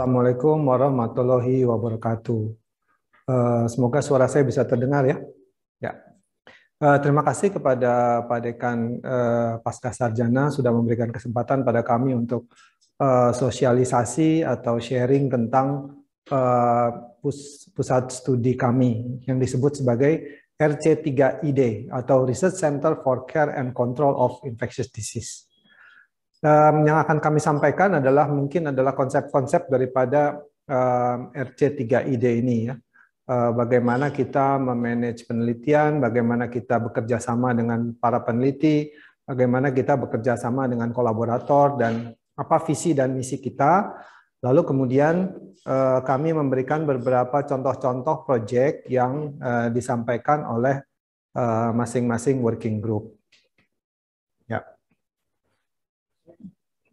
Assalamualaikum warahmatullahi wabarakatuh. Semoga suara saya bisa terdengar ya. Ya. Terima kasih kepada Pak Dekan Pascasarjana sudah memberikan kesempatan pada kami untuk sosialisasi atau sharing tentang pusat studi kami yang disebut sebagai RC3ID atau Research Center for Care and Control of Infectious Disease. Yang akan kami sampaikan adalah mungkin adalah konsep-konsep daripada RC3ID ini ya. Bagaimana kita memanage penelitian, bagaimana kita bekerja sama dengan para peneliti, bagaimana kita bekerja sama dengan kolaborator, dan apa visi dan misi kita. Lalu kemudian kami memberikan beberapa contoh-contoh proyek yang disampaikan oleh masing-masing working group. Ya.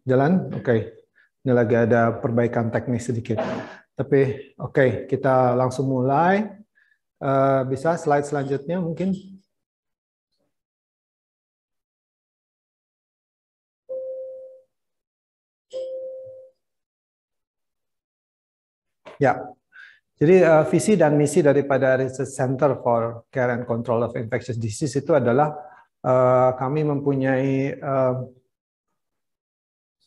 Jalan? Oke. Ini lagi ada perbaikan teknis sedikit. Tapi oke, kita langsung mulai. Bisa slide selanjutnya mungkin? Ya. Jadi visi dan misi daripada Research Center for Care and Control of Infectious Disease itu adalah kami mempunyai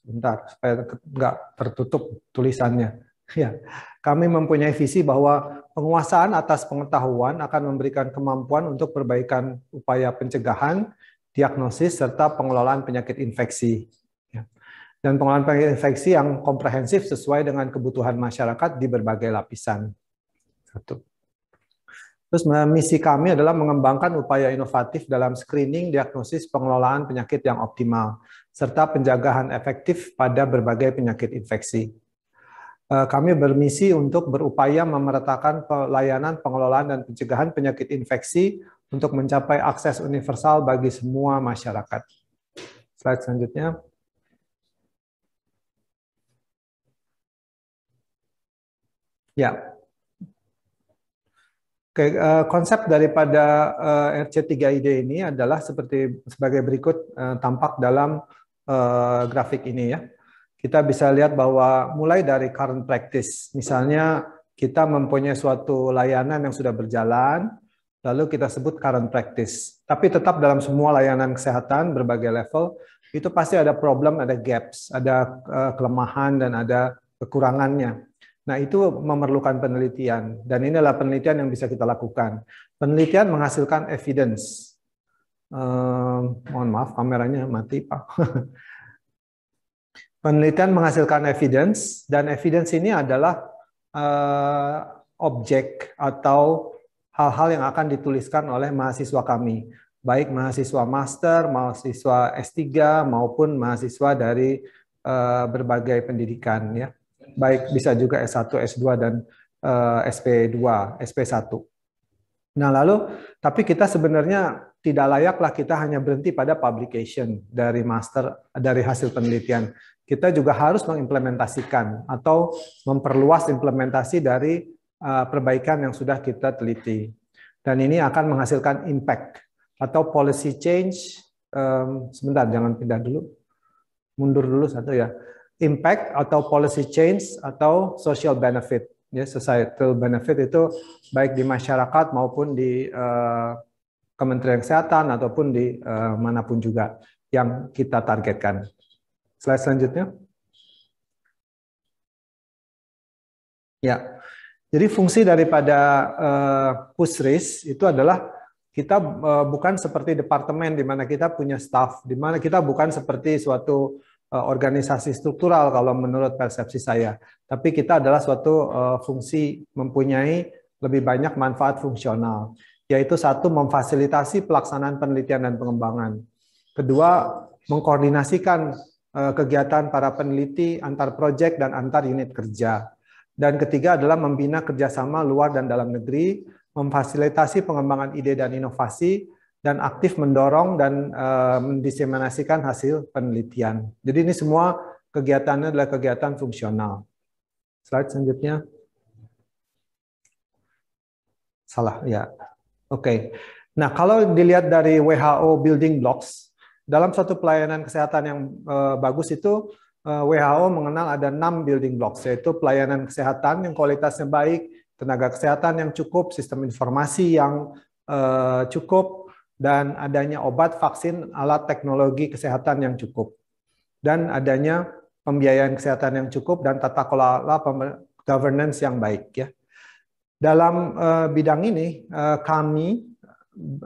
sebentar supaya nggak tertutup tulisannya. Ya, kami mempunyai visi bahwa penguasaan atas pengetahuan akan memberikan kemampuan untuk perbaikan upaya pencegahan, diagnosis, serta pengelolaan penyakit infeksi. Ya. Dan pengelolaan penyakit infeksi yang komprehensif sesuai dengan kebutuhan masyarakat di berbagai lapisan. Satu. Terus misi kami adalah mengembangkan upaya inovatif dalam screening, diagnosis, pengelolaan penyakit yang optimal, serta penjagaan efektif pada berbagai penyakit infeksi. Kami bermisi untuk berupaya memeratakan pelayanan, pengelolaan, dan pencegahan penyakit infeksi untuk mencapai akses universal bagi semua masyarakat. Slide selanjutnya. Ya. Oke, konsep daripada RC3ID ini adalah sebagai berikut tampak dalam grafik ini ya. Kita bisa lihat bahwa mulai dari current practice, misalnya kita mempunyai suatu layanan yang sudah berjalan, lalu kita sebut current practice. Tapi tetap dalam semua layanan kesehatan berbagai level, itu pasti ada problem, ada gaps, ada kelemahan dan ada kekurangannya. Nah, itu memerlukan penelitian, dan ini adalah penelitian yang bisa kita lakukan. Penelitian menghasilkan evidence. Mohon maaf, kameranya mati, Pak. Penelitian menghasilkan evidence, dan evidence ini adalah objek atau hal-hal yang akan dituliskan oleh mahasiswa kami, baik mahasiswa master, mahasiswa S3, maupun mahasiswa dari berbagai pendidikan, ya. Baik bisa juga S1, S2, dan SP2, SP1. Nah, lalu, tapi kita sebenarnya tidak layaklah kita hanya berhenti pada publication dari master, dari hasil penelitian. Kita juga harus mengimplementasikan atau memperluas implementasi dari perbaikan yang sudah kita teliti. Dan ini akan menghasilkan impact atau policy change. Sebentar, jangan pindah dulu. Mundur dulu satu ya. Impact atau policy change atau social benefit. Ya, societal benefit itu baik di masyarakat maupun di Kementerian Kesehatan ataupun di manapun juga yang kita targetkan. Slide selanjutnya. Ya, jadi fungsi daripada Pusris itu adalah kita bukan seperti departemen di mana kita punya staff, di mana kita bukan seperti suatu organisasi struktural kalau menurut persepsi saya. Tapi kita adalah suatu fungsi mempunyai lebih banyak manfaat fungsional, yaitu satu, memfasilitasi pelaksanaan penelitian dan pengembangan. Kedua, mengkoordinasikan kegiatan para peneliti antar proyek dan antar unit kerja. Dan ketiga adalah membina kerjasama luar dan dalam negeri, memfasilitasi pengembangan ide dan inovasi, dan aktif mendorong dan mendiseminasikan hasil penelitian. Jadi ini semua kegiatannya adalah kegiatan fungsional. Slide selanjutnya. Salah, ya. Oke. Nah, kalau dilihat dari WHO Building Blocks, dalam suatu pelayanan kesehatan yang bagus itu WHO mengenal ada 6 building blocks, yaitu pelayanan kesehatan yang kualitasnya baik, tenaga kesehatan yang cukup, sistem informasi yang cukup, dan adanya obat, vaksin, alat teknologi kesehatan yang cukup. Dan adanya pembiayaan kesehatan yang cukup dan tata kelola governance yang baik. Ya. Dalam bidang ini, kami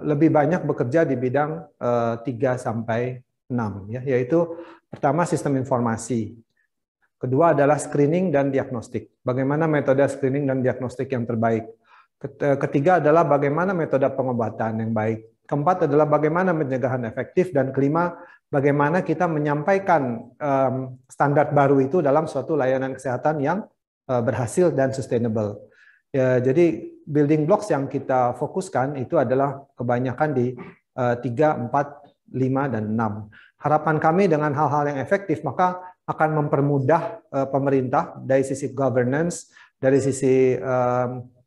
lebih banyak bekerja di bidang 3 sampai 6, ya, yaitu pertama sistem informasi, kedua adalah screening dan diagnostik. Bagaimana metode screening dan diagnostik yang terbaik. Ketiga adalah bagaimana metode pengobatan yang baik. Keempat adalah bagaimana pencegahan efektif, dan kelima bagaimana kita menyampaikan standar baru itu dalam suatu layanan kesehatan yang berhasil dan sustainable. Ya, jadi building blocks yang kita fokuskan itu adalah kebanyakan di 3, 4, 5, dan 6. Harapan kami dengan hal-hal yang efektif maka akan mempermudah pemerintah dari sisi governance, dari sisi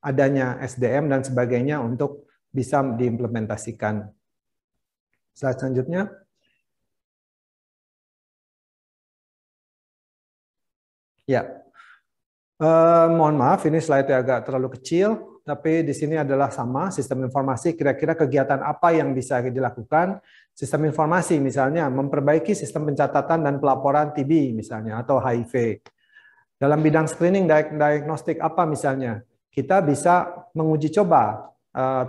adanya SDM dan sebagainya untuk bisa diimplementasikan. Slide selanjutnya. Ya, mohon maaf ini slide-nya agak terlalu kecil, tapi di sini adalah sama sistem informasi. Kira-kira kegiatan apa yang bisa dilakukan? Sistem informasi misalnya memperbaiki sistem pencatatan dan pelaporan TB misalnya atau HIV. Dalam bidang screening diagnostik apa misalnya? Kita bisa menguji coba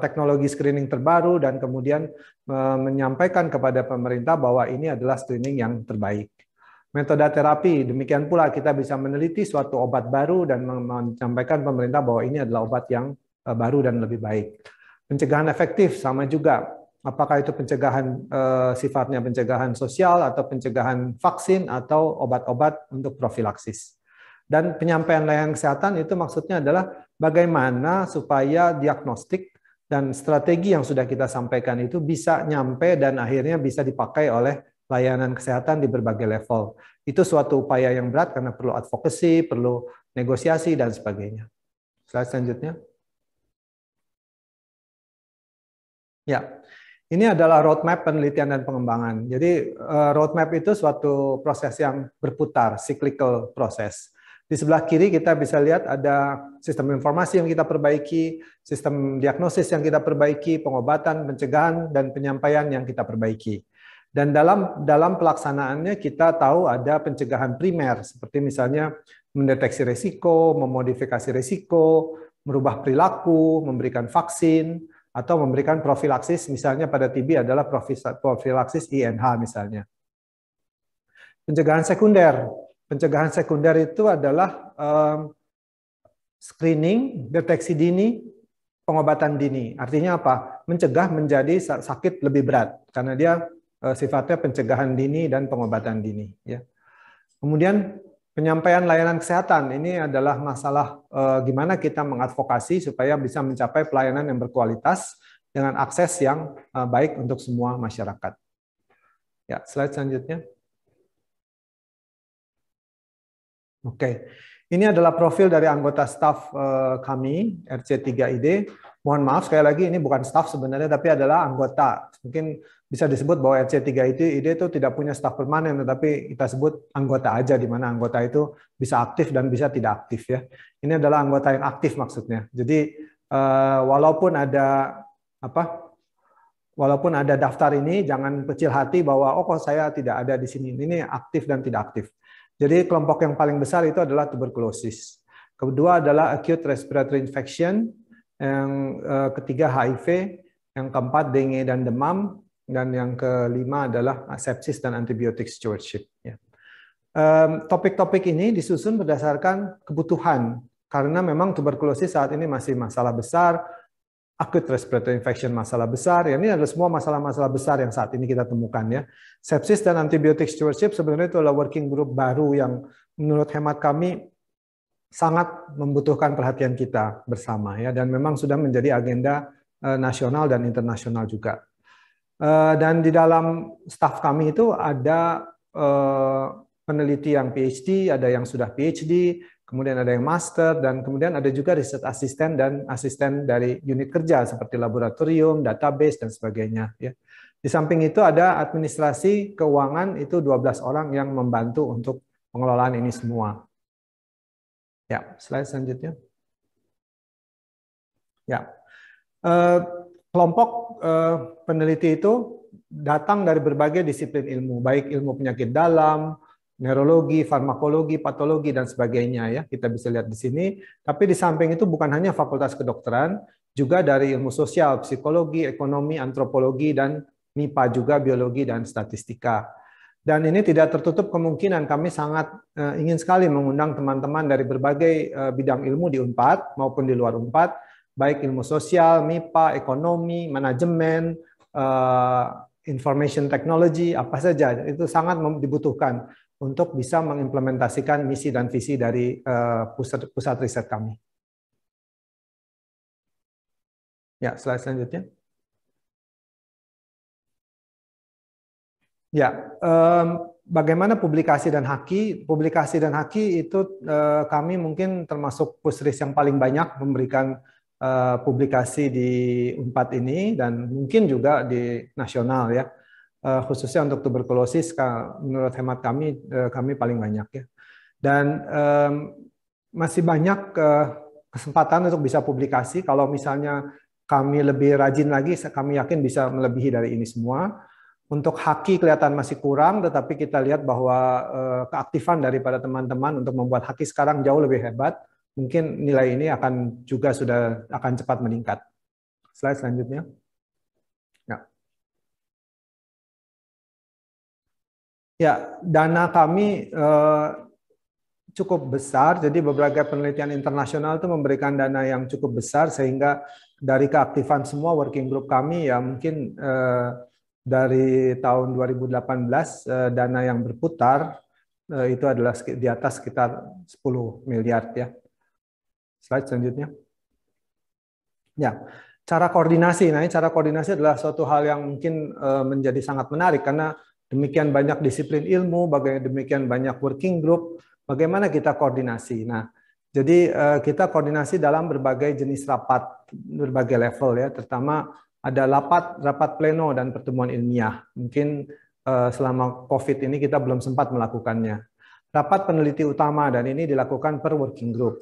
teknologi screening terbaru dan kemudian menyampaikan kepada pemerintah bahwa ini adalah screening yang terbaik. Metode terapi, demikian pula kita bisa meneliti suatu obat baru dan menyampaikan pemerintah bahwa ini adalah obat yang baru dan lebih baik. Pencegahan efektif sama juga. Apakah itu pencegahan sifatnya pencegahan sosial atau pencegahan vaksin atau obat-obat untuk profilaksis. Dan penyampaian layanan kesehatan itu maksudnya adalah bagaimana supaya diagnostik dan strategi yang sudah kita sampaikan itu bisa nyampe dan akhirnya bisa dipakai oleh layanan kesehatan di berbagai level. Itu suatu upaya yang berat karena perlu advokasi, perlu negosiasi, dan sebagainya. Slide selanjutnya. Ya, ini adalah roadmap penelitian dan pengembangan. Jadi roadmap itu suatu proses yang berputar, cyclical proses. Di sebelah kiri kita bisa lihat ada sistem informasi yang kita perbaiki, sistem diagnosis yang kita perbaiki, pengobatan, pencegahan, dan penyampaian yang kita perbaiki. Dan dalam pelaksanaannya kita tahu ada pencegahan primer, seperti misalnya mendeteksi risiko, memodifikasi risiko, merubah perilaku, memberikan vaksin, atau memberikan profilaksis, misalnya pada TB adalah profilaksis INH misalnya. Pencegahan sekunder. Pencegahan sekunder itu adalah screening, deteksi dini, pengobatan dini. Artinya apa? Mencegah menjadi sakit lebih berat, karena dia sifatnya pencegahan dini dan pengobatan dini. Ya. Kemudian penyampaian layanan kesehatan, ini adalah masalah gimana kita mengadvokasi supaya bisa mencapai pelayanan yang berkualitas dengan akses yang baik untuk semua masyarakat. Ya, slide selanjutnya. Oke, ini adalah profil dari anggota staf kami, RC3ID. Mohon maaf sekali lagi, ini bukan staf sebenarnya, tapi adalah anggota. Mungkin bisa disebut bahwa RC3ID itu tidak punya staf permanen, tetapi kita sebut anggota aja, di mana anggota itu bisa aktif dan bisa tidak aktif. Ya. Ini adalah anggota yang aktif maksudnya. Jadi walaupun ada daftar ini, jangan kecil hati bahwa oh kok saya tidak ada di sini. Ini aktif dan tidak aktif. Jadi kelompok yang paling besar itu adalah tuberkulosis. Kedua adalah acute respiratory infection. Yang ketiga HIV. Yang keempat dengue dan demam. Dan yang kelima adalah sepsis dan antibiotic stewardship. Topik-topik ini disusun berdasarkan kebutuhan. Karena memang tuberkulosis saat ini masih masalah besar. Acute respiratory infection masalah besar. Ya, ini adalah semua masalah-masalah besar yang saat ini kita temukan. Ya. Sepsis dan antibiotic stewardship sebenarnya itu adalah working group baru yang menurut hemat kami sangat membutuhkan perhatian kita bersama. Ya, dan memang sudah menjadi agenda nasional dan internasional juga. Dan di dalam staf kami itu ada peneliti yang PhD, ada yang sudah PhD, kemudian ada yang master, dan kemudian ada juga riset asisten dan asisten dari unit kerja seperti laboratorium, database, dan sebagainya. Ya. Di samping itu ada administrasi keuangan itu 12 orang yang membantu untuk pengelolaan ini semua. Ya, slide selanjutnya. Ya, kelompok peneliti itu datang dari berbagai disiplin ilmu, baik ilmu penyakit dalam, neurologi, farmakologi, patologi, dan sebagainya. Ya, kita bisa lihat di sini. Tapi di samping itu bukan hanya fakultas kedokteran, juga dari ilmu sosial, psikologi, ekonomi, antropologi, dan MIPA juga, biologi dan statistika. Dan ini tidak tertutup kemungkinan kami sangat ingin sekali mengundang teman-teman dari berbagai bidang ilmu di UNPAD maupun di luar UNPAD, baik ilmu sosial, MIPA, ekonomi, manajemen, information technology, apa saja. Itu sangat dibutuhkan untuk bisa mengimplementasikan misi dan visi dari pusat riset kami. Ya, slide selanjutnya. Ya, bagaimana publikasi dan haki? Publikasi dan haki itu kami mungkin termasuk pusris yang paling banyak memberikan publikasi di UNPAD ini dan mungkin juga di nasional ya, khususnya untuk tuberkulosis menurut hemat kami paling banyak ya. Dan masih banyak kesempatan untuk bisa publikasi. Kalau misalnya kami lebih rajin lagi, kami yakin bisa melebihi dari ini semua. Untuk haki kelihatan masih kurang, tetapi kita lihat bahwa keaktifan daripada teman-teman untuk membuat haki sekarang jauh lebih hebat. Mungkin nilai ini akan cepat meningkat. Slide selanjutnya. Ya, dana kami cukup besar, jadi beberapa penelitian internasional itu memberikan dana yang cukup besar, sehingga dari keaktifan semua working group kami ya mungkin dari tahun 2018 dana yang berputar itu adalah di atas sekitar 10 miliar ya. Slide selanjutnya. Ya, cara koordinasi. Nah, cara koordinasi adalah suatu hal yang mungkin menjadi sangat menarik karena demikian banyak disiplin ilmu, demikian banyak working group, bagaimana kita koordinasi. Nah, jadi kita koordinasi dalam berbagai jenis rapat, berbagai level ya, terutama ada rapat pleno dan pertemuan ilmiah. Mungkin selama COVID ini kita belum sempat melakukannya. Rapat peneliti utama dan ini dilakukan per working group.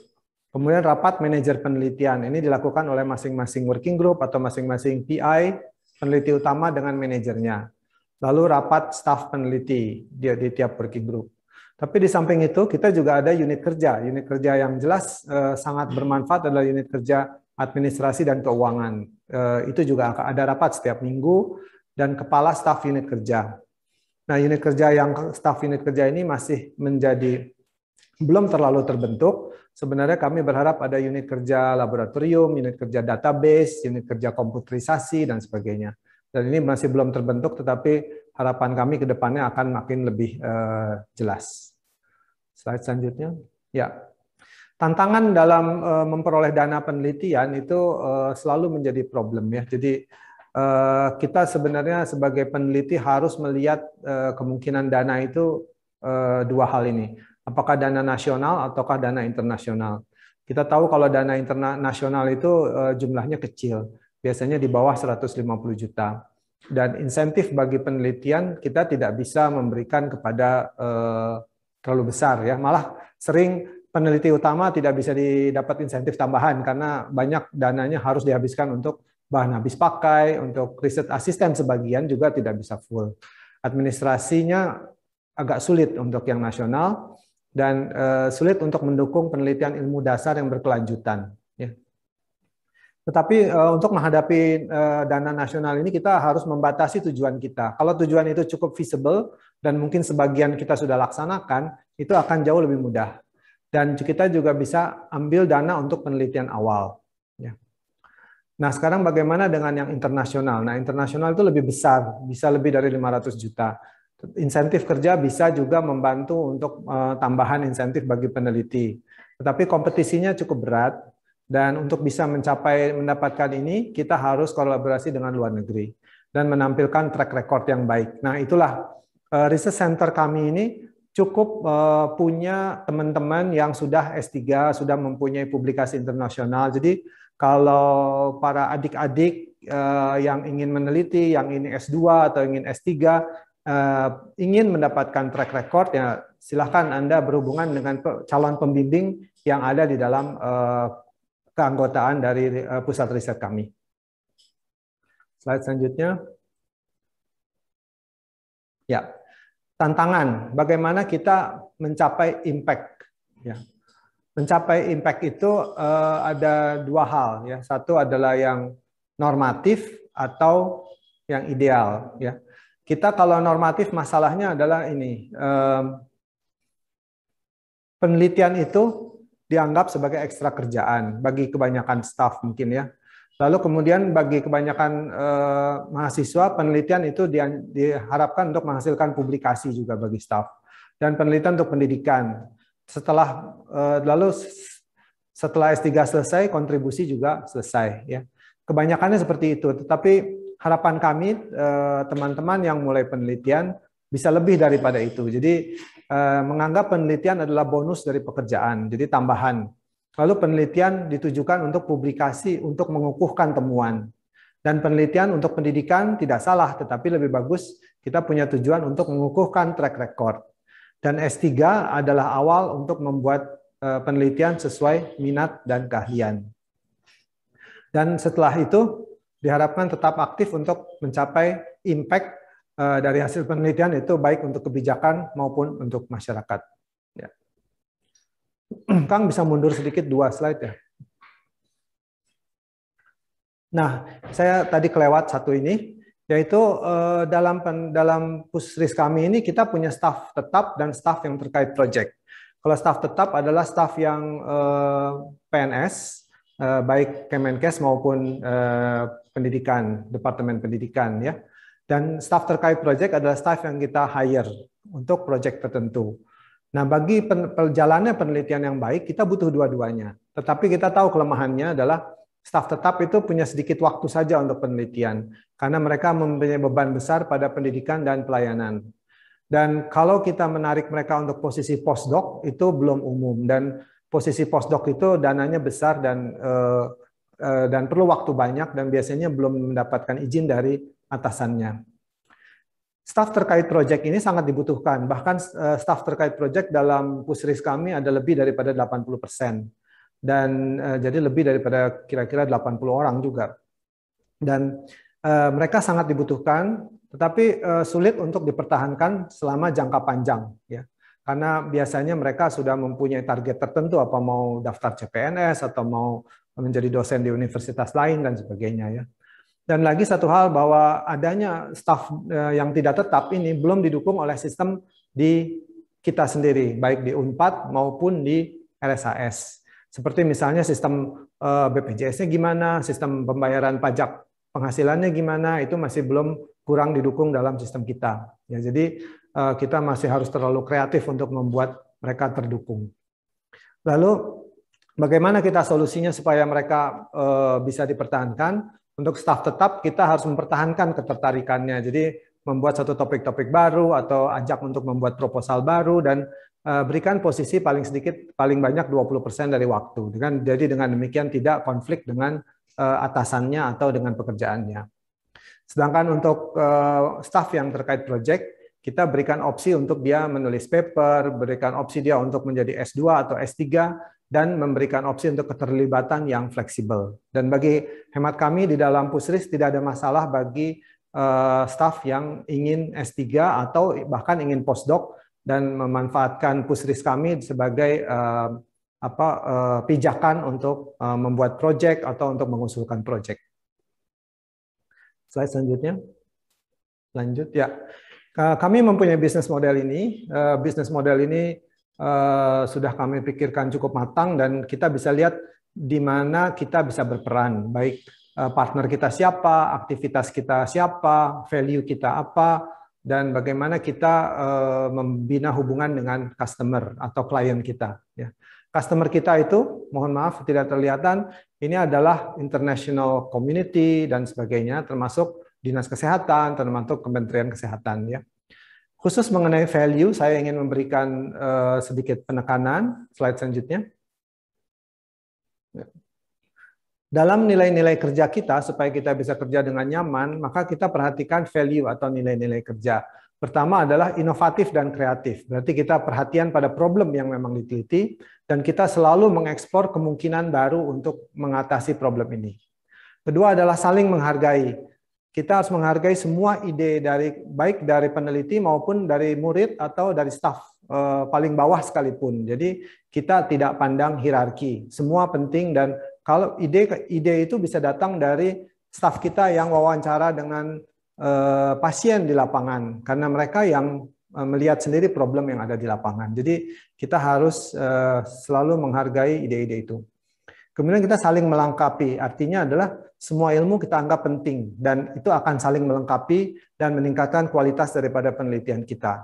Kemudian rapat manajer penelitian, ini dilakukan oleh masing-masing working group atau masing-masing PI, peneliti utama dengan manajernya. Lalu rapat staf peneliti di tiap working group. Tapi di samping itu kita juga ada unit kerja. Unit kerja yang jelas sangat bermanfaat adalah unit kerja administrasi dan keuangan. Itu juga ada rapat setiap minggu dan kepala staf unit kerja. Nah, unit kerja staf unit kerja ini masih belum terlalu terbentuk. Sebenarnya kami berharap ada unit kerja laboratorium, unit kerja database, unit kerja komputerisasi, dan sebagainya. Dan ini masih belum terbentuk, tetapi harapan kami ke depannya akan makin lebih jelas. Slide selanjutnya. Ya, tantangan dalam memperoleh dana penelitian itu selalu menjadi problem ya. Jadi kita sebenarnya sebagai peneliti harus melihat kemungkinan dana itu dua hal ini. Apakah dana nasional ataukah dana internasional? Kita tahu kalau dana internasional itu jumlahnya kecil, biasanya di bawah 150 juta. Dan insentif bagi penelitian kita tidak bisa memberikan kepada terlalu besar ya. Malah sering peneliti utama tidak bisa didapat insentif tambahan karena banyak dananya harus dihabiskan untuk bahan habis pakai, untuk riset asisten sebagian juga tidak bisa full. Administrasinya agak sulit untuk yang nasional dan sulit untuk mendukung penelitian ilmu dasar yang berkelanjutan. Ya. Tetapi untuk menghadapi dana nasional ini kita harus membatasi tujuan kita. Kalau tujuan itu cukup visible dan mungkin sebagian kita sudah laksanakan, itu akan jauh lebih mudah. Dan kita juga bisa ambil dana untuk penelitian awal. Ya. Nah, sekarang bagaimana dengan yang internasional? Nah, internasional itu lebih besar, bisa lebih dari 500 juta. Insentif kerja bisa juga membantu untuk tambahan insentif bagi peneliti. Tetapi kompetisinya cukup berat dan untuk bisa mendapatkan ini kita harus kolaborasi dengan luar negeri dan menampilkan track record yang baik. Nah, itulah research center kami ini cukup punya teman-teman yang sudah S3, sudah mempunyai publikasi internasional. Jadi kalau para adik-adik yang ingin meneliti, yang ingin S2 atau ingin S3 ingin mendapatkan track record ya silahkan Anda berhubungan dengan calon pembimbing yang ada di dalam keanggotaan dari pusat riset kami. Slide selanjutnya. Ya, tantangan. Bagaimana kita mencapai impact? Ya, mencapai impact itu ada dua hal. Ya, satu adalah yang normatif atau yang ideal. Ya, kita kalau normatif masalahnya adalah ini. Penelitian itu dianggap sebagai ekstra kerjaan bagi kebanyakan staf mungkin ya. Lalu kemudian bagi kebanyakan mahasiswa, penelitian itu diharapkan untuk menghasilkan publikasi juga bagi staf. Dan penelitian untuk pendidikan. Lalu setelah S3 selesai, kontribusi juga selesai. Ya. Kebanyakannya seperti itu. Tetapi harapan kami, teman-teman yang mulai penelitian, bisa lebih daripada itu. Jadi menganggap penelitian adalah bonus dari pekerjaan, jadi tambahan. Lalu penelitian ditujukan untuk publikasi, untuk mengukuhkan temuan. Dan penelitian untuk pendidikan tidak salah, tetapi lebih bagus kita punya tujuan untuk mengukuhkan track record. Dan S3 adalah awal untuk membuat penelitian sesuai minat dan keahlian. Dan setelah itu diharapkan tetap aktif untuk mencapai impact dari hasil penelitian itu baik untuk kebijakan maupun untuk masyarakat. Ya. Kang bisa mundur sedikit 2 slide ya. Nah, saya tadi kelewat satu ini, yaitu dalam pusris kami ini kita punya staf tetap dan staf yang terkait project. Kalau staf tetap adalah staf yang PNS, baik Kemenkes maupun pendidikan, Departemen Pendidikan ya. Dan staf terkait project adalah staf yang kita hire untuk project tertentu. Nah, bagi perjalanannya penelitian yang baik, kita butuh dua-duanya. Tetapi kita tahu kelemahannya adalah staf tetap itu punya sedikit waktu saja untuk penelitian, karena mereka mempunyai beban besar pada pendidikan dan pelayanan. Dan kalau kita menarik mereka untuk posisi postdoc, itu belum umum. Dan posisi postdoc itu dananya besar dan perlu waktu banyak, dan biasanya belum mendapatkan izin dari atasannya. Staf terkait proyek ini sangat dibutuhkan. Bahkan staf terkait proyek dalam pusris kami ada lebih daripada 80%. Dan jadi lebih daripada kira-kira 80 orang juga. Dan mereka sangat dibutuhkan, tetapi sulit untuk dipertahankan selama jangka panjang. Ya. Karena biasanya mereka sudah mempunyai target tertentu, apa mau daftar CPNS, atau mau menjadi dosen di universitas lain, dan sebagainya. Ya. Dan lagi satu hal bahwa adanya staf yang tidak tetap ini belum didukung oleh sistem di kita sendiri, baik di Unpad maupun di RSAS. Seperti misalnya sistem BPJS-nya gimana, sistem pembayaran pajak penghasilannya gimana, itu masih belum kurang didukung dalam sistem kita. Ya, jadi kita masih harus terlalu kreatif untuk membuat mereka terdukung. Lalu bagaimana kita solusinya supaya mereka bisa dipertahankan? Untuk staf tetap kita harus mempertahankan ketertarikannya. Jadi membuat satu topik-topik baru atau ajak untuk membuat proposal baru dan berikan posisi paling sedikit paling banyak 20% dari waktu. Jadi dengan demikian tidak konflik dengan atasannya atau dengan pekerjaannya. Sedangkan untuk staf yang terkait project, kita berikan opsi untuk dia menulis paper, berikan opsi dia untuk menjadi S2 atau S3, dan memberikan opsi untuk keterlibatan yang fleksibel. Dan bagi hemat kami di dalam pusris tidak ada masalah bagi staf yang ingin S3 atau bahkan ingin postdoc dan memanfaatkan pusris kami sebagai pijakan untuk membuat proyek atau untuk mengusulkan proyek. Slide selanjutnya. Lanjut ya. Kami mempunyai bisnis model ini. Bisnis model ini sudah kami pikirkan cukup matang dan kita bisa lihat di mana kita bisa berperan, baik partner kita siapa, aktivitas kita siapa, value kita apa, dan bagaimana kita membina hubungan dengan customer atau klien kita. Ya. Customer kita itu, mohon maaf tidak terlihatan, ini adalah international community dan sebagainya, termasuk Dinas Kesehatan, termasuk Kementerian Kesehatan. Ya. Khusus mengenai value, saya ingin memberikan sedikit penekanan. Slide selanjutnya. Dalam nilai-nilai kerja kita, supaya kita bisa kerja dengan nyaman, maka kita perhatikan value atau nilai-nilai kerja. Pertama adalah inovatif dan kreatif. Berarti kita perhatian pada problem yang memang diteliti dan kita selalu mengekspor kemungkinan baru untuk mengatasi problem ini. Kedua adalah saling menghargai. Kita harus menghargai semua ide baik dari peneliti maupun dari murid atau dari staf paling bawah sekalipun. Jadi kita tidak pandang hierarki. Semua penting dan kalau ide itu bisa datang dari staf kita yang wawancara dengan pasien di lapangan karena mereka yang melihat sendiri problem yang ada di lapangan. Jadi kita harus selalu menghargai ide-ide itu. Kemudian kita saling melengkapi, artinya adalah semua ilmu kita anggap penting dan itu akan saling melengkapi dan meningkatkan kualitas daripada penelitian kita.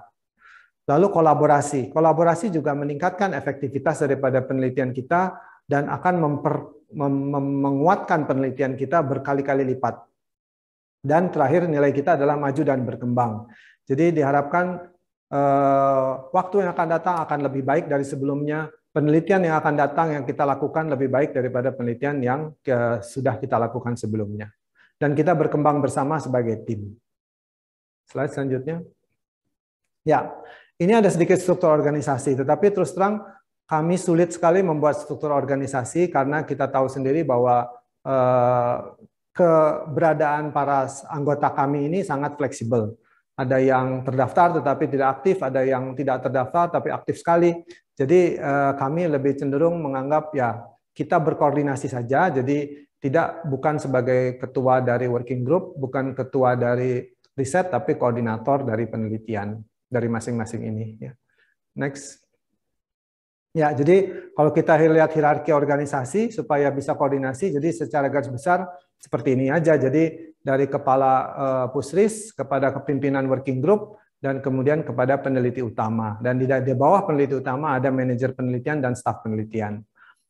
Lalu kolaborasi. Kolaborasi juga meningkatkan efektivitas daripada penelitian kita dan akan menguatkan penelitian kita berkali-kali lipat. Dan terakhir nilai kita adalah maju dan berkembang. Jadi diharapkan waktu yang akan datang akan lebih baik dari sebelumnya. Penelitian yang akan datang yang kita lakukan lebih baik daripada penelitian yang sudah kita lakukan sebelumnya. Dan kita berkembang bersama sebagai tim. Slide selanjutnya. Ya, ini ada sedikit struktur organisasi, tetapi terus terang kami sulit sekali membuat struktur organisasi karena kita tahu sendiri bahwa keberadaan para anggota kami ini sangat fleksibel. Ada yang terdaftar tetapi tidak aktif, ada yang tidak terdaftar tapi aktif sekali. Jadi kami lebih cenderung menganggap ya kita berkoordinasi saja. Jadi bukan sebagai ketua dari working group, bukan ketua dari riset, tapi koordinator dari penelitian dari masing-masing ini. Next. Ya, jadi kalau kita lihat hierarki organisasi supaya bisa koordinasi, jadi secara garis besar seperti ini aja. Jadi dari kepala pusris kepada kepimpinan working group dan kemudian kepada peneliti utama. Dan di bawah peneliti utama ada manajer penelitian dan staf penelitian.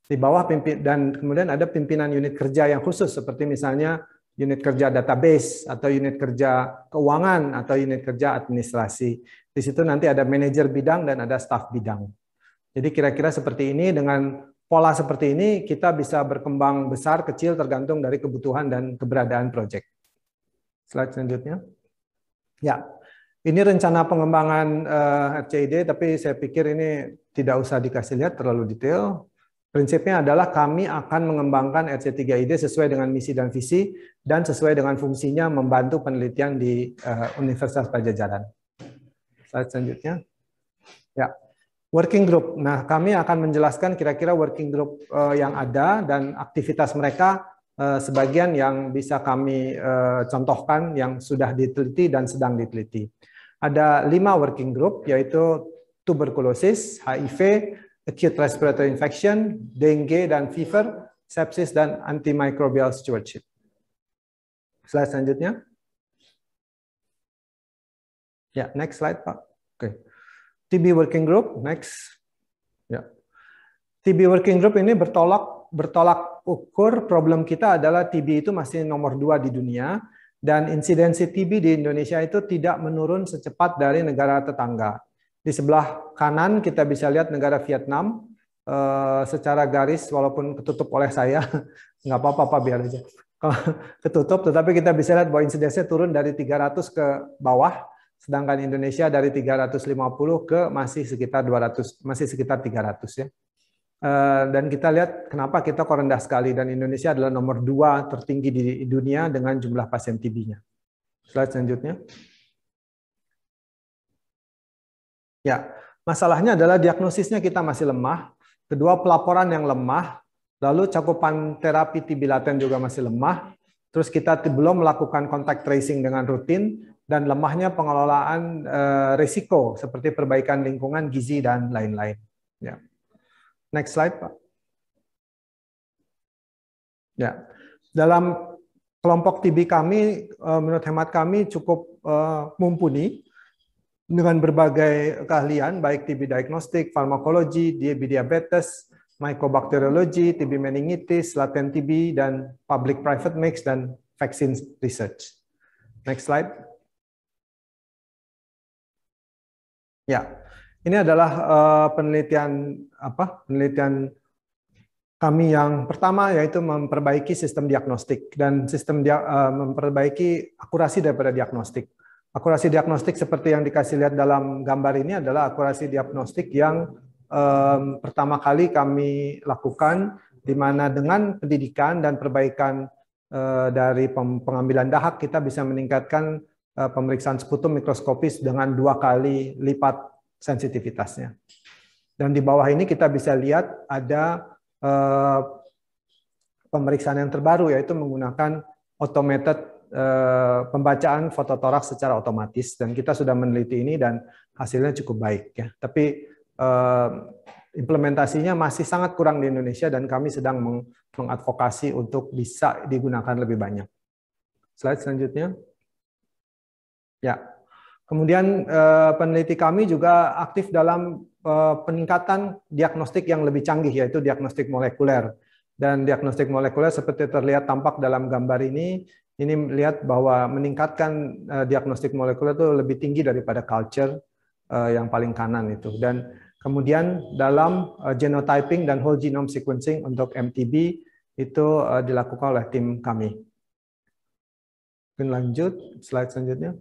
Di bawah dan kemudian ada pimpinan unit kerja yang khusus seperti misalnya unit kerja database atau unit kerja keuangan atau unit kerja administrasi. Di situ nanti ada manajer bidang dan ada staf bidang. Jadi kira-kira seperti ini, dengan pola seperti ini kita bisa berkembang besar, kecil, tergantung dari kebutuhan dan keberadaan proyek. Slide selanjutnya. Ya, ini rencana pengembangan RCID, tapi saya pikir ini tidak usah dikasih lihat terlalu detail. Prinsipnya adalah kami akan mengembangkan RC3ID sesuai dengan misi dan visi, dan sesuai dengan fungsinya membantu penelitian di Universitas Padjadjaran. Slide selanjutnya. Ya. Working group. Nah, kami akan menjelaskan kira-kira working group yang ada dan aktivitas mereka, sebagian yang bisa kami contohkan yang sudah diteliti dan sedang diteliti. Ada 5 working group, yaitu tuberkulosis, HIV, acute respiratory infection, dengue dan fever, sepsis dan antimicrobial stewardship. Slide selanjutnya. Ya, next slide, Pak. Oke. TB working group, next. Ya. TB working group ini bertolak ukur problem kita adalah TB itu masih nomor 2 di dunia dan insidensi TB di Indonesia itu tidak menurun secepat dari negara tetangga. Di sebelah kanan kita bisa lihat negara Vietnam secara garis walaupun ketutup oleh saya, nggak apa-apa Pak, biar aja. Ketutup, tetapi kita bisa lihat bahwa insidensinya turun dari 300 ke bawah. Sedangkan Indonesia dari 350 ke masih sekitar 200, masih sekitar 300 ya. Dan kita lihat kenapa kita kok rendah sekali dan Indonesia adalah nomor 2 tertinggi di dunia dengan jumlah pasien TB-nya. Slide selanjutnya. Ya, masalahnya adalah diagnosisnya kita masih lemah. Kedua, pelaporan yang lemah. Lalu cakupan terapi TB laten juga masih lemah. Terus kita belum melakukan contact tracing dengan rutin. Dan lemahnya pengelolaan risiko seperti perbaikan lingkungan, gizi, dan lain-lain. Ya. Next slide, Pak. Ya. Dalam kelompok TB kami, menurut hemat kami cukup mumpuni dengan berbagai keahlian, baik TB diagnostik, farmakologi, TB diabetes, mycobacteriology, TB meningitis, latent TB, dan public-private mix, dan vaccine research. Next slide. Ya, ini adalah penelitian kami yang pertama, yaitu memperbaiki sistem diagnostik dan memperbaiki akurasi daripada diagnostik. Akurasi diagnostik seperti yang dikasih lihat dalam gambar ini adalah akurasi diagnostik yang pertama kali kami lakukan, di mana dengan pendidikan dan perbaikan dari pengambilan dahak kita bisa meningkatkan pemeriksaan sekutum mikroskopis dengan 2 kali lipat sensitivitasnya. Dan di bawah ini kita bisa lihat ada pemeriksaan yang terbaru, yaitu menggunakan automated pembacaan fototoraks secara otomatis, dan kita sudah meneliti ini dan hasilnya cukup baik ya. Tapi implementasinya masih sangat kurang di Indonesia dan kami sedang mengadvokasi untuk bisa digunakan lebih banyak. Slide selanjutnya. Ya. Kemudian peneliti kami juga aktif dalam peningkatan diagnostik yang lebih canggih, yaitu diagnostik molekuler. Dan diagnostik molekuler seperti terlihat tampak dalam gambar ini melihat bahwa meningkatkan diagnostik molekuler itu lebih tinggi daripada culture yang paling kanan itu. Dan kemudian dalam genotyping dan whole genome sequencing untuk MTB itu dilakukan oleh tim kami. Lanjut, slide selanjutnya.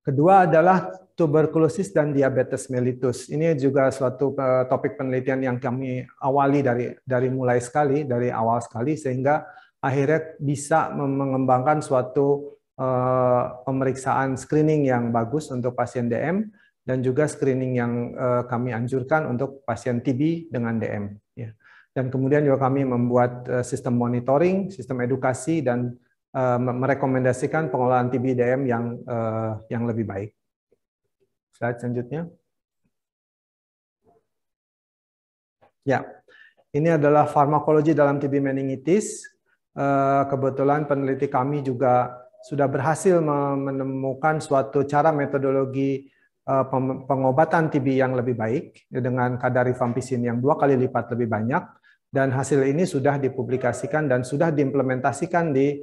Kedua adalah tuberkulosis dan diabetes mellitus. Ini juga suatu topik penelitian yang kami awali dari mulai sekali, dari awal sekali, sehingga akhirnya bisa mengembangkan suatu pemeriksaan screening yang bagus untuk pasien DM dan juga screening yang kami anjurkan untuk pasien TB dengan DM. Dan kemudian juga kami membuat sistem monitoring, sistem edukasi, dan merekomendasikan pengelolaan TB DM yang lebih baik. Slide selanjutnya. Ya, ini adalah farmakologi dalam TB meningitis. Kebetulan peneliti kami juga sudah berhasil menemukan suatu cara metodologi pengobatan TB yang lebih baik dengan kadar rifampicin yang 2 kali lipat lebih banyak, dan hasil ini sudah dipublikasikan dan sudah diimplementasikan di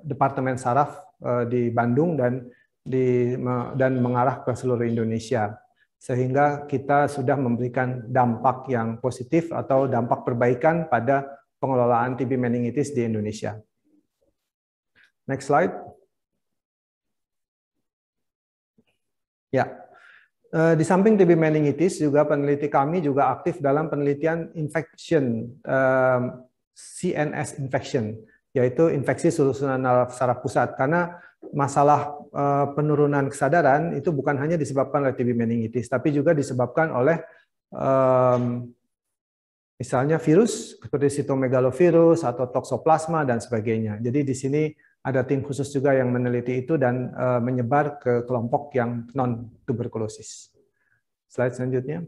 Departemen Saraf di Bandung dan mengarah ke seluruh Indonesia, sehingga kita sudah memberikan dampak yang positif atau dampak perbaikan pada pengelolaan TB meningitis di Indonesia. Next slide. Ya, di samping TB meningitis juga peneliti kami juga aktif dalam penelitian infection, CNS infection, yaitu infeksi susunan saraf pusat. Karena masalah penurunan kesadaran itu bukan hanya disebabkan oleh TB meningitis, tapi juga disebabkan oleh misalnya virus seperti sitomegalovirus atau toxoplasma dan sebagainya. Jadi di sini ada tim khusus juga yang meneliti itu dan menyebar ke kelompok yang non tuberkulosis. Slide selanjutnya.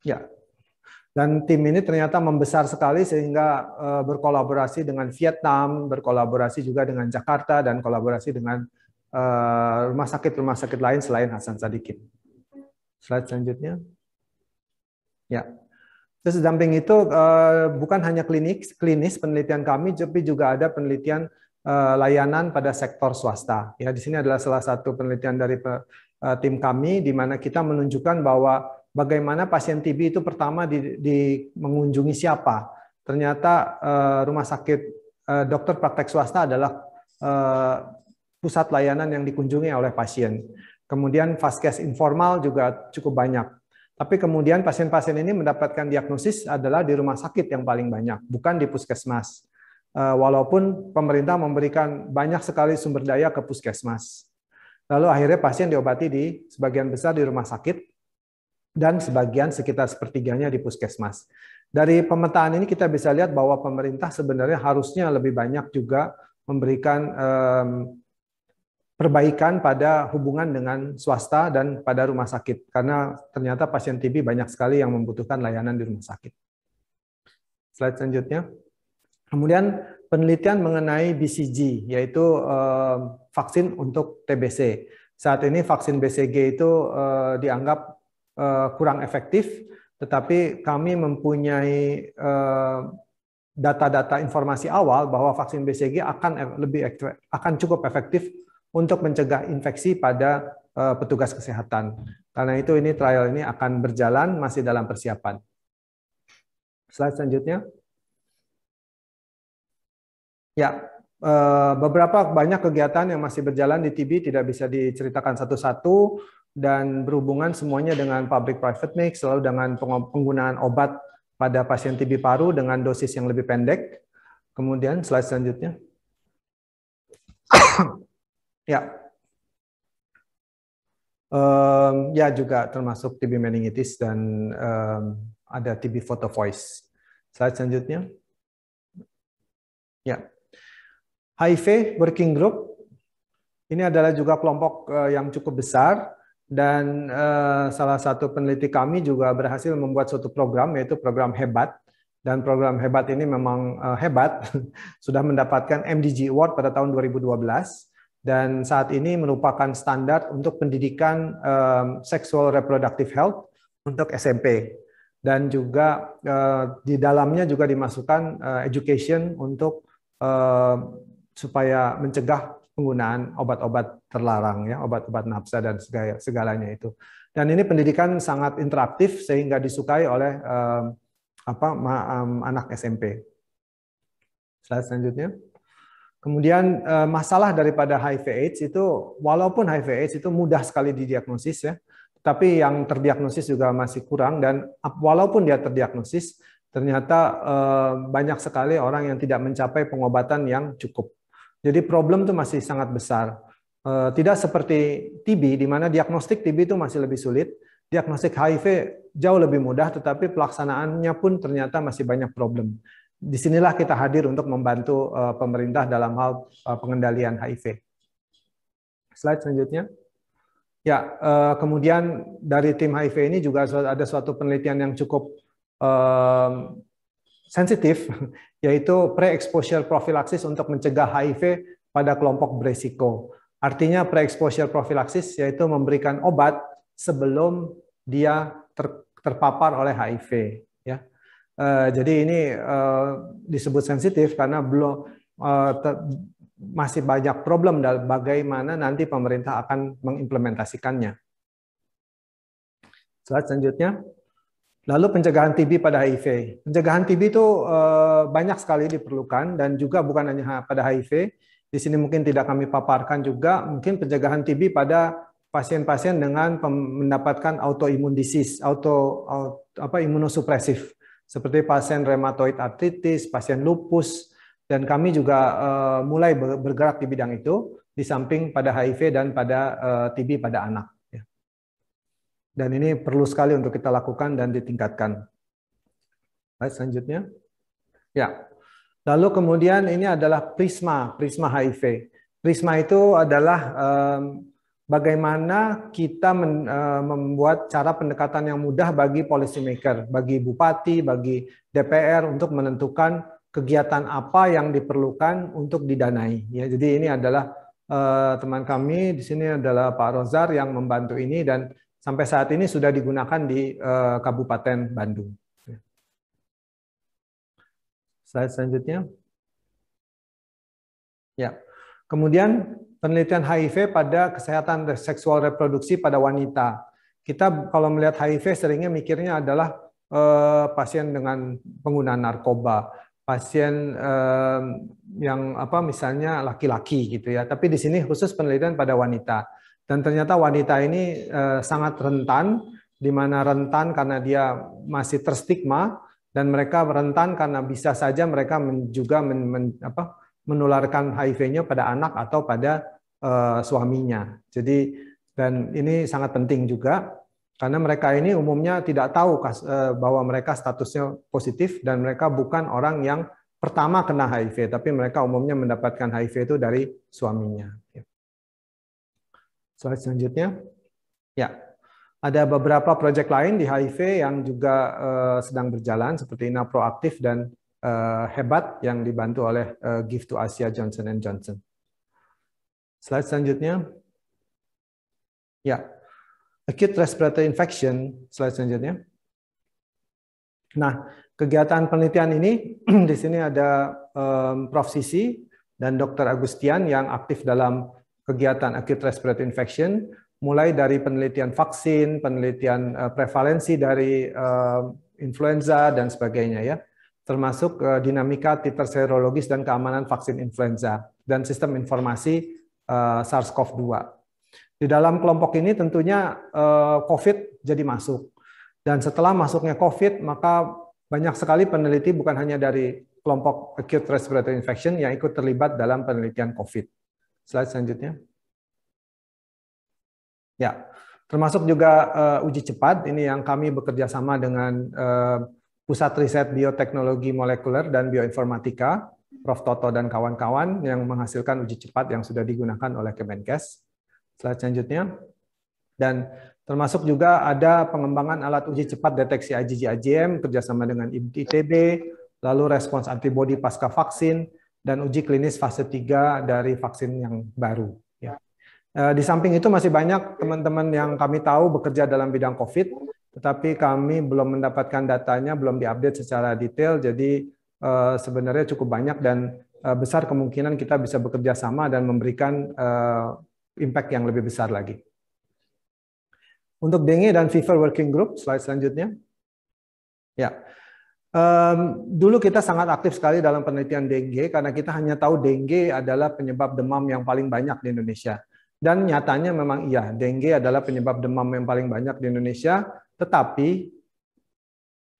Ya. Dan tim ini ternyata membesar sekali sehingga berkolaborasi dengan Vietnam, berkolaborasi juga dengan Jakarta, dan kolaborasi dengan rumah sakit lain selain Hasan Sadikin. Slide selanjutnya. Ya, terus samping itu bukan hanya klinis penelitian kami, tapi juga ada penelitian layanan pada sektor swasta. Ya, di sini adalah salah satu penelitian dari tim kami, di mana kita menunjukkan bahwa bagaimana pasien TB itu pertama mengunjungi siapa. Ternyata rumah sakit dokter praktek swasta adalah pusat layanan yang dikunjungi oleh pasien. Kemudian vaskes informal juga cukup banyak. Tapi kemudian pasien-pasien ini mendapatkan diagnosis adalah di rumah sakit yang paling banyak, bukan di puskesmas. Walaupun pemerintah memberikan banyak sekali sumber daya ke puskesmas. Lalu akhirnya pasien diobati di sebagian besar di rumah sakit dan sebagian sekitar sepertiganya di puskesmas. Dari pemetaan ini kita bisa lihat bahwa pemerintah sebenarnya harusnya lebih banyak juga memberikan perbaikan pada hubungan dengan swasta dan pada rumah sakit, karena ternyata pasien TB banyak sekali yang membutuhkan layanan di rumah sakit. Slide selanjutnya. Kemudian penelitian mengenai BCG, yaitu vaksin untuk TBC. Saat ini vaksin BCG itu dianggap kurang efektif, tetapi kami mempunyai data-data informasi awal bahwa vaksin BCG akan cukup efektif untuk mencegah infeksi pada petugas kesehatan. Karena itu ini trial ini akan berjalan, masih dalam persiapan. Slide selanjutnya. Ya, beberapa banyak kegiatan yang masih berjalan di TB tidak bisa diceritakan satu-satu dan berhubungan semuanya dengan public private mix, selalu dengan penggunaan obat pada pasien TB paru dengan dosis yang lebih pendek. Kemudian slide selanjutnya. Ya. Ya juga termasuk TB meningitis dan ada TB photo voice. Slide selanjutnya. Ya. HIV Working Group ini adalah juga kelompok yang cukup besar dan salah satu peneliti kami juga berhasil membuat suatu program yaitu program Hebat, dan program Hebat ini memang hebat sudah mendapatkan MDG Award pada tahun 2012 dan saat ini merupakan standar untuk pendidikan sexual reproductive health untuk SMP, dan juga di dalamnya juga dimasukkan education untuk supaya mencegah penggunaan obat-obat terlarang, ya, obat-obat nafsa dan segalanya itu. Dan ini pendidikan sangat interaktif sehingga disukai oleh anak SMP. Slide selanjutnya. Kemudian masalah daripada HIV/AIDS itu, walaupun HIV/AIDS itu mudah sekali didiagnosis ya, tapi yang terdiagnosis juga masih kurang, dan walaupun dia terdiagnosis, ternyata banyak sekali orang yang tidak mencapai pengobatan yang cukup. Jadi problem itu masih sangat besar. Tidak seperti TB, di mana diagnostik TB itu masih lebih sulit, diagnostik HIV jauh lebih mudah, tetapi pelaksanaannya pun ternyata masih banyak problem. Disinilah kita hadir untuk membantu pemerintah dalam hal pengendalian HIV. Slide selanjutnya. Ya, kemudian dari tim HIV ini juga ada suatu penelitian yang cukup sensitif, yaitu pre-exposure prophylaxis untuk mencegah HIV pada kelompok beresiko. Artinya pre-exposure prophylaxis yaitu memberikan obat sebelum dia terpapar oleh HIV. Ya. Jadi ini disebut sensitif karena belum masih banyak problem dalam bagaimana nanti pemerintah akan mengimplementasikannya. Slide selanjutnya. Lalu pencegahan TB pada HIV. Pencegahan TB itu banyak sekali diperlukan dan juga bukan hanya pada HIV. Di sini mungkin tidak kami paparkan juga, mungkin pencegahan TB pada pasien-pasien dengan mendapatkan autoimmune disease, imunosupresif, seperti pasien rheumatoid arthritis, pasien lupus, dan kami juga mulai bergerak di bidang itu, di samping pada HIV dan pada TB pada anak. Dan ini perlu sekali untuk kita lakukan dan ditingkatkan. Baik, selanjutnya. Ya. Lalu kemudian ini adalah prisma HIV. Prisma itu adalah bagaimana kita membuat cara pendekatan yang mudah bagi policy maker, bagi bupati, bagi DPR untuk menentukan kegiatan apa yang diperlukan untuk didanai. Ya, jadi ini adalah teman kami di sini adalah Pak Rozar yang membantu ini dan sampai saat ini sudah digunakan di Kabupaten Bandung. Slide selanjutnya. Ya. Kemudian penelitian HIV pada kesehatan seksual reproduksi pada wanita. Kita kalau melihat HIV seringnya mikirnya adalah pasien dengan penggunaan narkoba, pasien yang misalnya laki-laki gitu ya. Tapi di sini khusus penelitian pada wanita. Dan ternyata wanita ini sangat rentan, di mana rentan karena dia masih terstigma, dan mereka rentan karena bisa saja mereka juga menularkan HIV-nya pada anak atau pada suaminya. Jadi, dan ini sangat penting juga, karena mereka ini umumnya tidak tahu bahwa mereka statusnya positif, dan mereka bukan orang yang pertama kena HIV, tapi mereka umumnya mendapatkan HIV itu dari suaminya. Slide selanjutnya. Ya, ada beberapa proyek lain di HIV yang juga sedang berjalan seperti Ina Proaktif dan Hebat yang dibantu oleh Give to Asia Johnson & Johnson. Slide selanjutnya. Ya, acute respiratory infection. Slide selanjutnya. Nah, kegiatan penelitian ini di sini ada Prof. Sisi dan Dr. Agustian yang aktif dalam kegiatan acute respiratory infection, mulai dari penelitian vaksin, penelitian prevalensi dari influenza dan sebagainya ya. termasuk dinamika titer serologis dan keamanan vaksin influenza, dan sistem informasi SARS-CoV-2. Di dalam kelompok ini tentunya COVID jadi masuk. Dan setelah masuknya COVID, maka banyak sekali peneliti bukan hanya dari kelompok acute respiratory infection yang ikut terlibat dalam penelitian COVID. Slide selanjutnya. Ya, termasuk juga uji cepat, ini yang kami bekerja sama dengan Pusat Riset Bioteknologi Molekuler dan Bioinformatika, Prof. Toto dan kawan-kawan yang menghasilkan uji cepat yang sudah digunakan oleh Kemenkes. Slide selanjutnya. Dan termasuk juga ada pengembangan alat uji cepat deteksi IgG-IgM kerjasama dengan ITB, lalu respons antibodi pasca vaksin, dan uji klinis fase 3 dari vaksin yang baru. Ya. Di samping itu masih banyak teman-teman yang kami tahu bekerja dalam bidang COVID, tetapi kami belum mendapatkan datanya, belum diupdate secara detail, jadi sebenarnya cukup banyak dan besar kemungkinan kita bisa bekerja sama dan memberikan impact yang lebih besar lagi. Untuk dengue dan fever working group, slide selanjutnya. Ya, dulu kita sangat aktif sekali dalam penelitian dengue karena kita hanya tahu dengue adalah penyebab demam yang paling banyak di Indonesia. Dan nyatanya memang iya, dengue adalah penyebab demam yang paling banyak di Indonesia, tetapi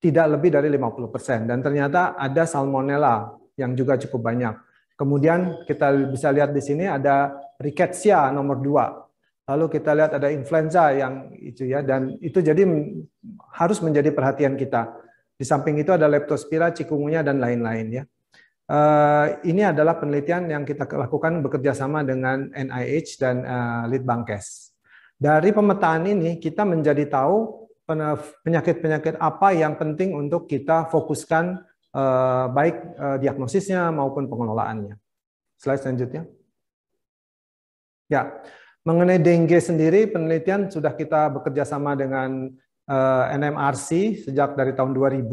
tidak lebih dari 50%. Dan ternyata ada salmonella yang juga cukup banyak. Kemudian kita bisa lihat di sini ada rickettsia nomor 2. Lalu kita lihat ada influenza yang itu ya, dan itu jadi harus menjadi perhatian kita. Di samping itu ada leptospira, chikungunya, dan lain-lain ya. Ini adalah penelitian yang kita lakukan bekerja sama dengan NIH dan Litbangkes. Dari pemetaan ini kita menjadi tahu penyakit-penyakit apa yang penting untuk kita fokuskan baik diagnosisnya maupun pengelolaannya. Slide selanjutnya. Ya. Mengenai dengue sendiri, penelitian sudah kita bekerja sama dengan NMRC sejak dari tahun 2000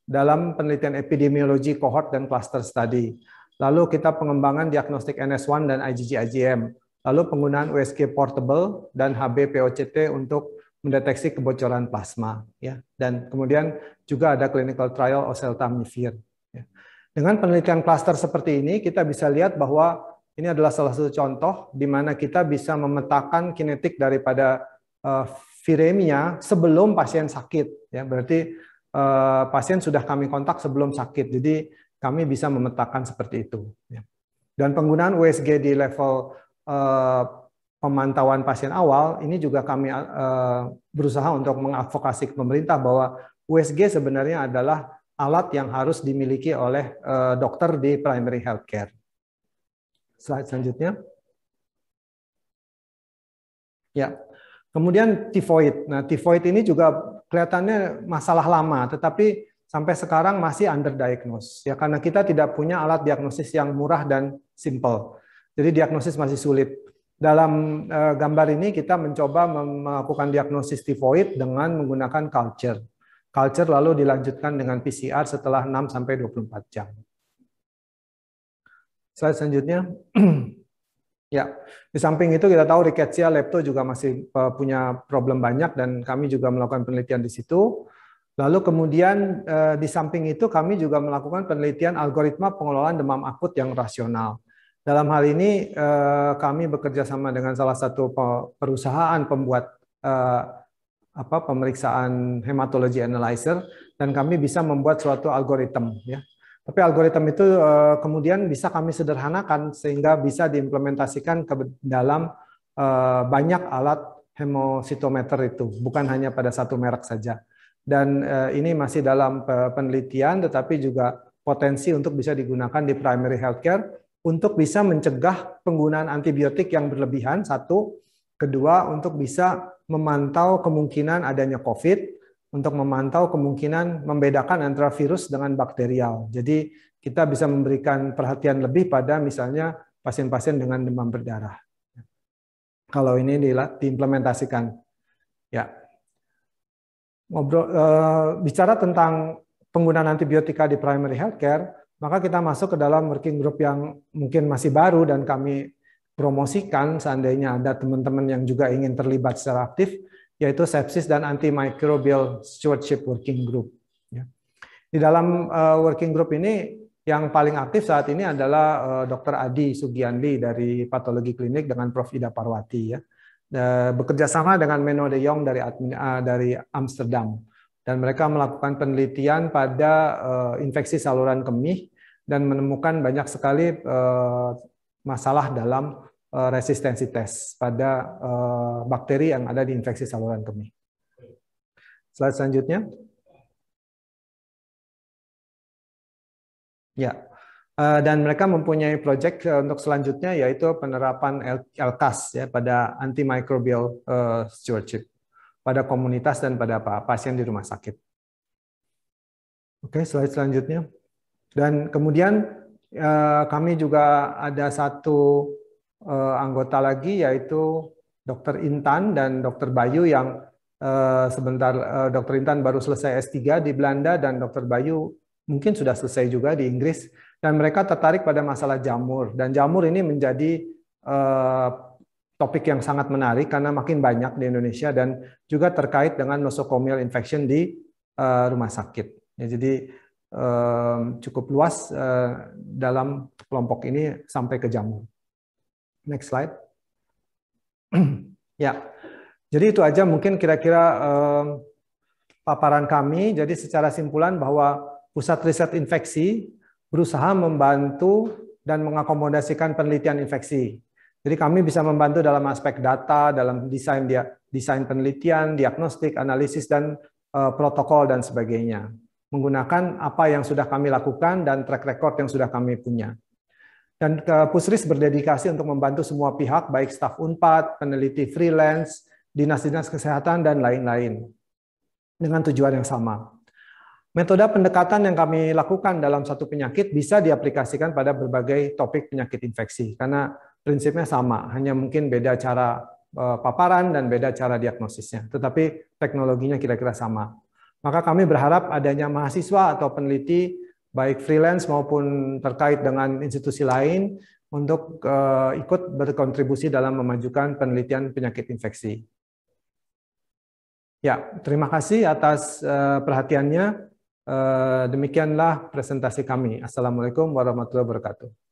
dalam penelitian epidemiologi cohort dan cluster study. Lalu kita pengembangan diagnostik NS1 dan IgG-IgM. Lalu penggunaan USG portable dan HB-POCT untuk mendeteksi kebocoran plasma. Ya. Dan kemudian juga ada clinical trial oseltamivir. Ya. Dengan penelitian cluster seperti ini, kita bisa lihat bahwa ini adalah salah satu contoh di mana kita bisa memetakan kinetik daripada viremia sebelum pasien sakit. Ya, berarti pasien sudah kami kontak sebelum sakit, jadi kami bisa memetakan seperti itu. Ya. Dan penggunaan USG di level pemantauan pasien awal, ini juga kami berusaha untuk mengadvokasi ke pemerintah bahwa USG sebenarnya adalah alat yang harus dimiliki oleh dokter di primary healthcare. Slide selanjutnya. Ya. Kemudian tifoid. Nah, tifoid ini juga kelihatannya masalah lama, tetapi sampai sekarang masih underdiagnosed. Ya, karena kita tidak punya alat diagnosis yang murah dan simple. Jadi diagnosis masih sulit. Dalam gambar ini kita mencoba melakukan diagnosis tifoid dengan menggunakan culture. Culture lalu dilanjutkan dengan PCR setelah 6 sampai 24 jam. Slide selanjutnya. Ya, di samping itu kita tahu rickettsia, lepto juga masih punya problem banyak dan kami juga melakukan penelitian di situ. Lalu kemudian di samping itu kami juga melakukan penelitian algoritma pengelolaan demam akut yang rasional. Dalam hal ini kami bekerja sama dengan salah satu perusahaan pembuat pemeriksaan hematology analyzer dan kami bisa membuat suatu algoritma ya. Tapi algoritma itu kemudian bisa kami sederhanakan sehingga bisa diimplementasikan ke dalam banyak alat hemositometer itu, bukan hanya pada satu merek saja. Dan ini masih dalam penelitian, tetapi juga potensi untuk bisa digunakan di primary healthcare untuk bisa mencegah penggunaan antibiotik yang berlebihan, satu. Kedua, untuk bisa memantau kemungkinan adanya COVID, untuk memantau kemungkinan membedakan antara virus dengan bakterial. Jadi kita bisa memberikan perhatian lebih pada misalnya pasien-pasien dengan demam berdarah. Kalau ini diimplementasikan. Ya. Bicara tentang penggunaan antibiotika di primary healthcare, maka kita masuk ke dalam working group yang mungkin masih baru dan kami promosikan seandainya ada teman-teman yang juga ingin terlibat secara aktif, yaitu sepsis dan antimicrobial stewardship working group. Di dalam working group ini yang paling aktif saat ini adalah Dr. Adi Sugiandi dari Patologi Klinik dengan Prof. Ida Parwati ya. Bekerja sama dengan Menno de Jong dari Amsterdam, dan mereka melakukan penelitian pada infeksi saluran kemih dan menemukan banyak sekali masalah dalam resistensi tes pada bakteri yang ada di infeksi saluran kemih. Slide selanjutnya. Ya, dan mereka mempunyai proyek untuk selanjutnya yaitu penerapan LCAS ya pada antimicrobial stewardship pada komunitas dan pada pasien di rumah sakit. Oke, slide selanjutnya. Dan kemudian kami juga ada satu anggota lagi yaitu Dr. Intan dan Dr. Bayu yang sebentar Dr. Intan baru selesai S3 di Belanda dan Dr. Bayu mungkin sudah selesai juga di Inggris, dan mereka tertarik pada masalah jamur, dan jamur ini menjadi topik yang sangat menarik karena makin banyak di Indonesia dan juga terkait dengan nosocomial infection di rumah sakit. Ya, jadi cukup luas dalam kelompok ini sampai ke jamur. Next slide. Ya, jadi itu aja mungkin kira-kira paparan kami. Jadi secara simpulan bahwa Pusat Riset Infeksi berusaha membantu dan mengakomodasikan penelitian infeksi. Jadi kami bisa membantu dalam aspek data, dalam desain penelitian, diagnostik, analisis, dan protokol dan sebagainya. Menggunakan apa yang sudah kami lakukan dan track record yang sudah kami punya. Dan Pusris berdedikasi untuk membantu semua pihak, baik staf Unpad, peneliti freelance, dinas-dinas kesehatan, dan lain-lain, dengan tujuan yang sama. Metode pendekatan yang kami lakukan dalam satu penyakit bisa diaplikasikan pada berbagai topik penyakit infeksi, karena prinsipnya sama, hanya mungkin beda cara paparan dan beda cara diagnosisnya, tetapi teknologinya kira-kira sama. Maka kami berharap adanya mahasiswa atau peneliti, baik freelance maupun terkait dengan institusi lain, untuk ikut berkontribusi dalam memajukan penelitian penyakit infeksi. Ya, terima kasih atas perhatiannya. Demikianlah presentasi kami. Assalamualaikum warahmatullahi wabarakatuh.